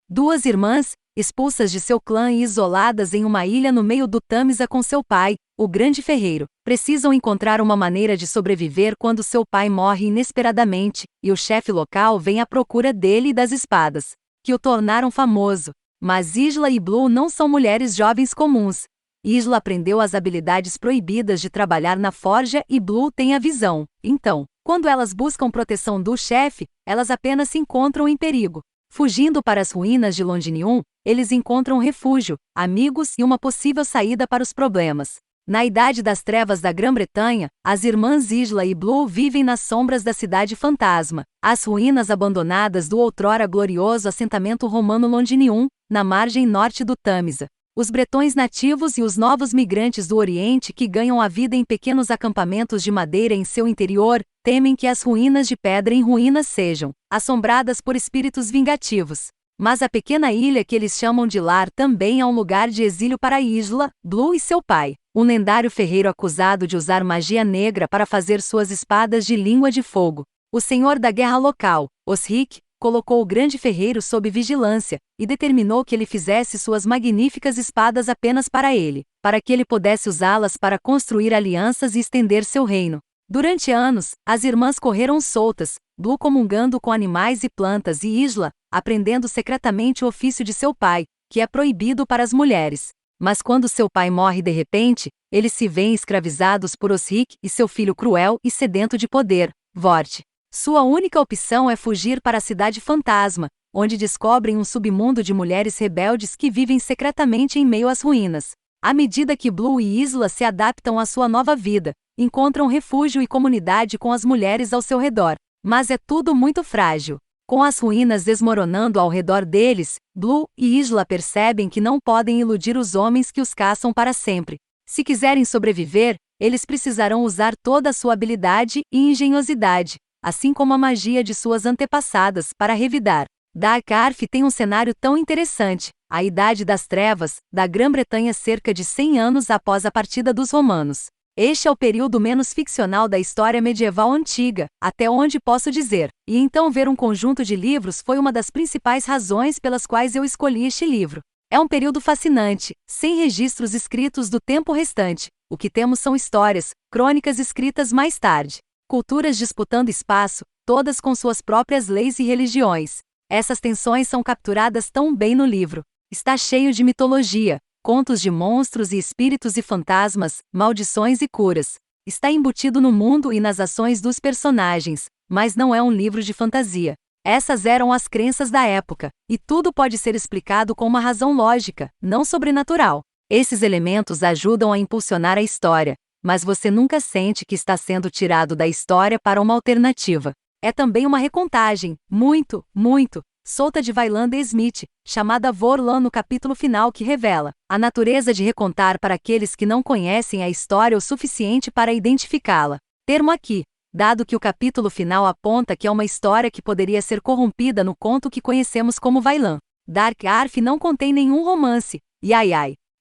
Duas irmãs, expulsas de seu clã e isoladas em uma ilha no meio do Tâmisa com seu pai, o grande ferreiro, precisam encontrar uma maneira de sobreviver quando seu pai morre inesperadamente, e o chefe local vem à procura dele e das espadas, que o tornaram famoso. Mas Isla e Blue não são mulheres jovens comuns. Isla aprendeu as habilidades proibidas de trabalhar na forja e Blue tem a visão. Então, quando elas buscam proteção do chefe, elas apenas se encontram em perigo. Fugindo para as ruínas de Londinium, eles encontram refúgio, amigos e uma possível saída para os problemas. Na Idade das Trevas da Grã-Bretanha, as irmãs Isla e Blue vivem nas sombras da cidade fantasma, as ruínas abandonadas do outrora glorioso assentamento romano Londinium, na margem norte do Tâmisa. Os bretões nativos e os novos migrantes do Oriente que ganham a vida em pequenos acampamentos de madeira em seu interior, temem que as ruínas de pedra em ruínas sejam assombradas por espíritos vingativos. Mas a pequena ilha que eles chamam de lar também é um lugar de exílio para Isla, Blue e seu pai, um lendário ferreiro acusado de usar magia negra para fazer suas espadas de língua de fogo. O senhor da guerra local, Osric, colocou o grande ferreiro sob vigilância, e determinou que ele fizesse suas magníficas espadas apenas para ele, para que ele pudesse usá-las para construir alianças e estender seu reino. Durante anos, as irmãs correram soltas, Blue comungando com animais e plantas e Isla, aprendendo secretamente o ofício de seu pai, que é proibido para as mulheres. Mas quando seu pai morre de repente, eles se veem escravizados por Osric e seu filho cruel e sedento de poder, Vort. Sua única opção é fugir para a cidade fantasma, onde descobrem um submundo de mulheres rebeldes que vivem secretamente em meio às ruínas. À medida que Blue e Isla se adaptam à sua nova vida, encontram refúgio e comunidade com as mulheres ao seu redor. Mas é tudo muito frágil. Com as ruínas desmoronando ao redor deles, Blue e Isla percebem que não podem iludir os homens que os caçam para sempre. Se quiserem sobreviver, eles precisarão usar toda a sua habilidade e engenhosidade, assim como a magia de suas antepassadas, para revidar. Dark Arf tem um cenário tão interessante, a Idade das Trevas, da Grã-Bretanha cerca de 100 anos após a partida dos romanos. Este é o período menos ficcional da história medieval antiga, até onde posso dizer, e então ver um conjunto de livros foi uma das principais razões pelas quais eu escolhi este livro. É um período fascinante, sem registros escritos do tempo restante. O que temos são histórias, crônicas escritas mais tarde. Culturas disputando espaço, todas com suas próprias leis e religiões. Essas tensões são capturadas tão bem no livro. Está cheio de mitologia, contos de monstros e espíritos e fantasmas, maldições e curas. Está embutido no mundo e nas ações dos personagens, mas não é um livro de fantasia. Essas eram as crenças da época, e tudo pode ser explicado com uma razão lógica, não sobrenatural. Esses elementos ajudam a impulsionar a história, mas você nunca sente que está sendo tirado da história para uma alternativa. É também uma recontagem, muito, solta de Vailanda Smith, chamada Vorlon no capítulo final que revela a natureza de recontar para aqueles que não conhecem a história o suficiente para identificá-la. Termo aqui, dado que o capítulo final aponta que é uma história que poderia ser corrompida no conto que conhecemos como Vailã. Dark Arf não contém nenhum romance,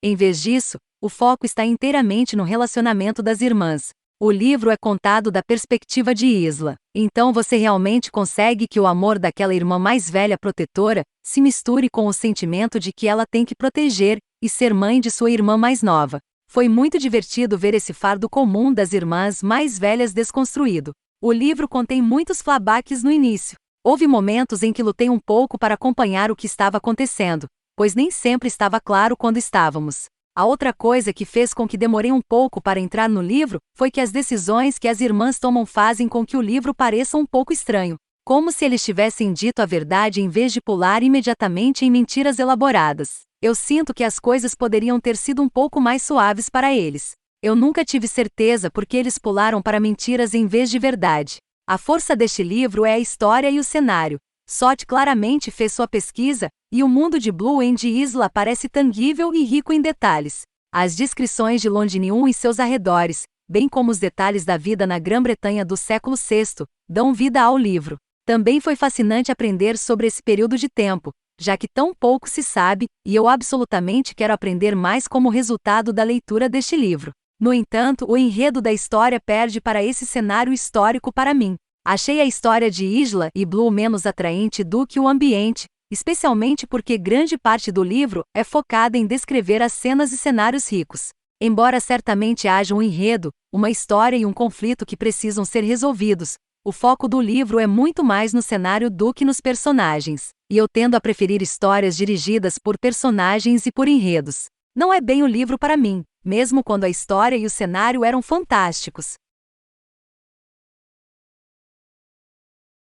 Em vez disso, o foco está inteiramente no relacionamento das irmãs. O livro é contado da perspectiva de Isla. Então você realmente consegue que o amor daquela irmã mais velha protetora se misture com o sentimento de que ela tem que proteger e ser mãe de sua irmã mais nova. Foi muito divertido ver esse fardo comum das irmãs mais velhas desconstruído. O livro contém muitos flashbacks no início. Houve momentos em que lutei um pouco para acompanhar o que estava acontecendo, pois nem sempre estava claro quando estávamos. A outra coisa que fez com que demorei um pouco para entrar no livro foi que as decisões que as irmãs tomam fazem com que o livro pareça um pouco estranho, como se eles tivessem dito a verdade em vez de pular imediatamente em mentiras elaboradas. Eu sinto que as coisas poderiam ter sido um pouco mais suaves para eles. Eu nunca tive certeza porque eles pularam para mentiras em vez de verdade. A força deste livro é a história e o cenário. Sot claramente fez sua pesquisa, e o mundo de Blue and Isla parece tangível e rico em detalhes. As descrições de Londinium e seus arredores, bem como os detalhes da vida na Grã-Bretanha do século VI, dão vida ao livro. Também foi fascinante aprender sobre esse período de tempo, já que tão pouco se sabe, e eu absolutamente quero aprender mais como resultado da leitura deste livro. No entanto, o enredo da história perde para esse cenário histórico para mim. Achei a história de Isla e Blue menos atraente do que o ambiente, especialmente porque grande parte do livro é focada em descrever as cenas e cenários ricos. Embora certamente haja um enredo, uma história e um conflito que precisam ser resolvidos, o foco do livro é muito mais no cenário do que nos personagens, e eu tendo a preferir histórias dirigidas por personagens e por enredos. Não é bem o livro para mim, mesmo quando a história e o cenário eram fantásticos.